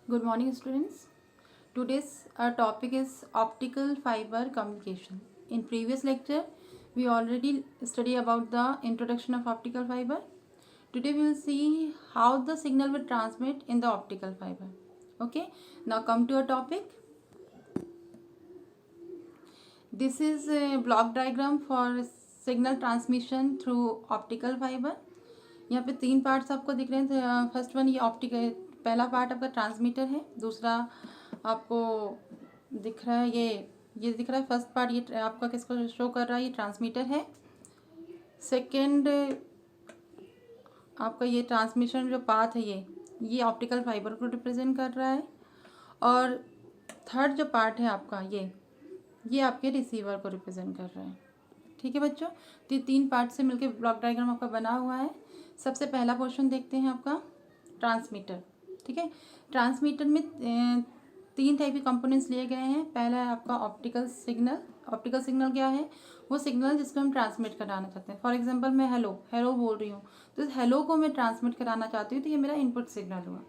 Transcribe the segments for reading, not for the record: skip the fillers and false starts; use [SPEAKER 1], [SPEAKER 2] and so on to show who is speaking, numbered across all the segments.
[SPEAKER 1] Good morning, students. Today's our topic is optical fiber communication. In previous lecture, we already studied about the introduction of optical fiber. Today we will see how the signal will transmit in the optical fiber. Okay. Now come to our topic. This is a block diagram for signal transmission through optical fiber. यहाँ पे 3 parts आपको दिख रहे हैं. First one ये optical, पहला part आपका transmitter है. दूसरा आपको दिख रहा है ये दिख रहा है. फर्स्ट पार्ट ये आपका किसको शो कर रहा है, ये ट्रांसमीटर है. सेकंड आपका ये ट्रांसमिशन जो पाथ है ये ऑप्टिकल फाइबर को रिप्रेजेंट कर रहा है. और थर्ड जो पार्ट है आपका ये आपके रिसीवर को रिप्रेजेंट कर रहा है. ठीक है बच्चों, तो ये 3 पार्ट से मिलकर ब्लॉक डायग्राम आपका बना हुआ है. सबसे पहला पोर्शन देखते हैं आपका ट्रांसमीटर. ठीक है, ट्रांसमीटर में 3 टाइप के कंपोनेंट्स लिए गए हैं. पहला है आपका ऑप्टिकल सिग्नल. ऑप्टिकल सिग्नल क्या है, वो सिग्नल जिसको हम ट्रांसमिट कराना चाहते हैं. फॉर एग्जांपल मैं हेलो बोल रही हूँ, तो इस हेलो को मैं ट्रांसमिट कराना चाहती हूँ, तो ये मेरा इनपुट सिग्नल हुआ.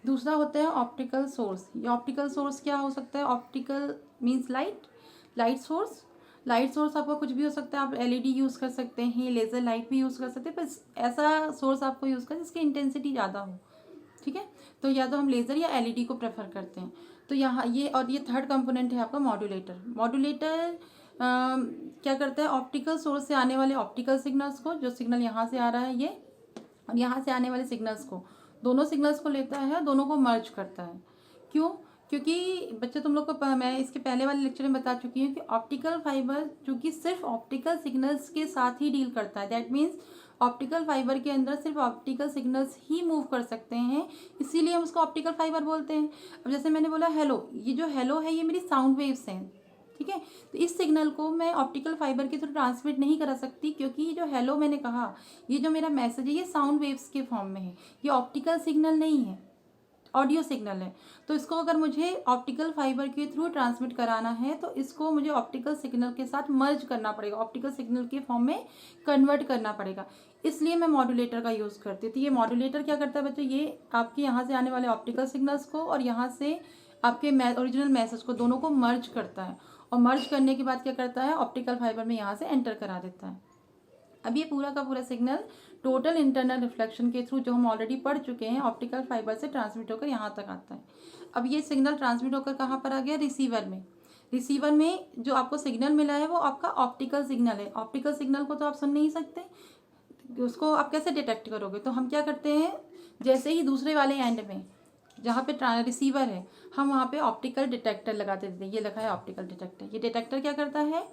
[SPEAKER 1] दूसरा होता है ऑप्टिकल सोर्स. ये ऑप्टिकल सोर्स क्या हो सकता है, optical means light source. Light source आपका कुछ भी हो सकता है. आप एलईडी यूज़ कर सकते हैं, लेज़र लाइट भी यूज़ कर सकते हैं, पर ऐसा सोर्स आपको यूज़ करें जिसकी इंटेंसिटी ज़्यादा हो. ठीक है, तो या तो हम लेज़र या एलईडी को प्रेफर करते हैं. तो यहाँ ये थर्ड कंपोनेंट है आपका मॉड्यूलेटर. मॉड्यूलेटर क्या करता है, ऑप्टिकल सोर्स से आने वाले ऑप्टिकल सिग्नल्स को, जो सिग्नल यहाँ से आ रहा है ये, और यहाँ से आने वाले सिग्नल्स को, दोनों सिग्नल्स को लेता है, दोनों को मर्ज करता है. क्यों? क्योंकि बच्चे तुम लोग को मैं इसके पहले वाले लेक्चर में बता चुकी हूँ कि ऑप्टिकल फाइबर चूँकि सिर्फ ऑप्टिकल सिग्नल्स के साथ ही डील करता है. दैट मीन्स ऑप्टिकल फाइबर के अंदर सिर्फ ऑप्टिकल सिग्नल्स ही मूव कर सकते हैं, इसीलिए हम उसको ऑप्टिकल फाइबर बोलते हैं. अब जैसे मैंने बोला हेलो, ये जो हेलो है ये मेरी साउंड वेव्स हैं. ठीक है, तो इस सिग्नल को मैं ऑप्टिकल फाइबर के थ्रू ट्रांसमिट नहीं करा सकती, क्योंकि ये जो हेलो मैंने कहा, ये जो मेरा मैसेज है ये साउंड वेव्स के फॉर्म में है, ये ऑप्टिकल सिग्नल नहीं है, ऑडियो सिग्नल है. तो इसको अगर मुझे ऑप्टिकल फाइबर के थ्रू ट्रांसमिट कराना है तो इसको मुझे ऑप्टिकल सिग्नल के साथ मर्ज करना पड़ेगा, ऑप्टिकल सिग्नल के फॉर्म में कन्वर्ट करना पड़ेगा. इसलिए मैं मॉड्यूलेटर का यूज़ करती हूँ. तो ये मॉड्यूलेटर क्या करता है बच्चों, ये आपके यहाँ से आने वाले ऑप्टिकल सिग्नल्स को और यहाँ से आपके ओरिजिनल मैसेज को, दोनों को मर्ज करता है. और मर्ज करने के बाद क्या करता है, ऑप्टिकल फाइबर में यहाँ से एंटर करा देता है. अब ये पूरा का पूरा सिग्नल टोटल इंटरनल रिफ्लेक्शन के थ्रू, जो हम ऑलरेडी पढ़ चुके हैं, ऑप्टिकल फाइबर से ट्रांसमिट होकर यहाँ तक आता है. अब ये सिग्नल ट्रांसमिट होकर कहाँ पर आ गया, रिसीवर में. रिसीवर में जो आपको सिग्नल मिला है वो आपका ऑप्टिकल सिग्नल है. ऑप्टिकल सिग्नल को तो आप सुन नहीं सकते, उसको आप कैसे डिटेक्ट करोगे. तो हम क्या करते हैं, जैसे ही दूसरे वाले एंड में जहाँ पे रिसीवर है, हम वहाँ पे ऑप्टिकल डिटेक्टर लगा देते हैं. ये लिखा है ऑप्टिकल डिटेक्टर. ये डिटेक्टर क्या करता है,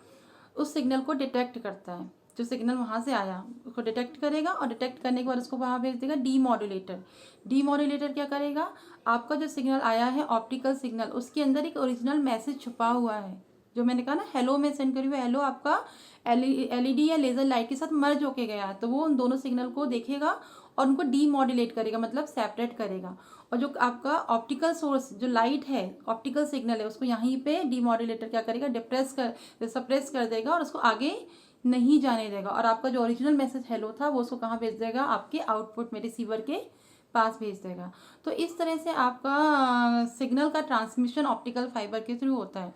[SPEAKER 1] उस सिग्नल को डिटेक्ट करता है. जो सिग्नल वहाँ से आया उसको डिटेक्ट करेगा, और डिटेक्ट करने के बाद उसको वहाँ भेज देगा डीमॉड्यूलेटर. डीमॉड्यूलेटर क्या करेगा, आपका जो सिग्नल आया है ऑप्टिकल सिग्नल, उसके अंदर एक ओरिजिनल मैसेज छुपा हुआ है. जो मैंने कहा ना, हेलो में सेंड करी हुई, हेलो आपका एलईडी या लेज़र लाइट के साथ मर्ज होके गया है, तो वो उन दोनों सिग्नल को देखेगा और उनको डीमॉड्यूलेट करेगा, मतलब सेपरेट करेगा. और जो आपका ऑप्टिकल सोर्स जो लाइट है, ऑप्टिकल सिग्नल है, उसको यहीं पे डीमॉड्यूलेटर क्या करेगा, सप्रेस कर देगा और उसको आगे नहीं जाने देगा. और आपका जो ओरिजिनल मैसेज हेलो था वो उसको कहाँ भेज देगा, आपके आउटपुट में रिसीवर के पास भेज देगा. तो इस तरह से आपका सिग्नल का ट्रांसमिशन ऑप्टिकल फाइबर के थ्रू होता है.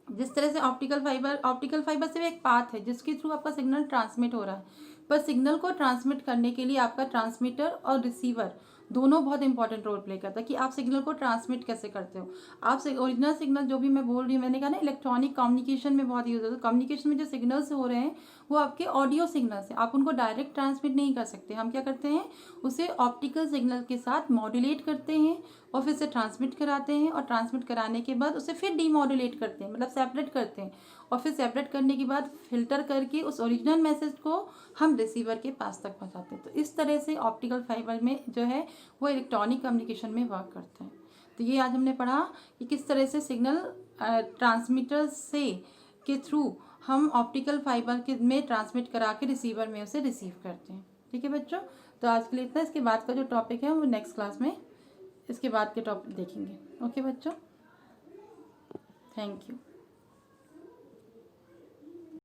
[SPEAKER 1] जिस तरह से ऑप्टिकल फाइबर सिर्फ एक पाथ है जिसके थ्रू आपका सिग्नल ट्रांसमिट हो रहा है, पर सिग्नल को ट्रांसमिट करने के लिए आपका ट्रांसमीटर और रिसीवर दोनों बहुत इंपॉर्टेंट रोल प्ले करता है कि आप सिग्नल को ट्रांसमिट कैसे करते हो. आप ओरिजिनल सिग्नल जो भी मैं बोल रही हूँ, मैंने कहा ना इलेक्ट्रॉनिक कम्युनिकेशन में बहुत यूज होता है. कम्युनिकेशन में जो सिग्नल्स हो रहे हैं वो आपके ऑडियो सिग्नल्स हैं, आप उनको डायरेक्ट ट्रांसमिट नहीं कर सकते. हम क्या करते हैं, उसे ऑप्टिकल सिग्नल के साथ मॉड्यूलेट करते हैं और फिर से ट्रांसमिट कराते हैं, और ट्रांसमिट कराने के बाद उसे फिर डीमॉड्यूलेट करते हैं, मतलब सेपरेट करते हैं, और फिर सेपरेट करने के बाद फिल्टर करके उस ओरिजिनल मैसेज को हम रिसीवर के पास तक पहुंचाते हैं. तो इस तरह से ऑप्टिकल फाइबर में जो है वो इलेक्ट्रॉनिक कम्युनिकेशन में वर्क करता है. तो ये आज हमने पढ़ा कि किस तरह से सिग्नल ट्रांसमीटर से के थ्रू हम ऑप्टिकल फाइबर के में ट्रांसमिट करा के रिसीवर में उसे रिसीव करते हैं. ठीक है बच्चों, तो आज के लिए इतना. इसके बाद का जो टॉपिक है वो नेक्स्ट क्लास में इसके बाद के टॉपिक देखेंगे. ओके बच्चों, थैंक यू.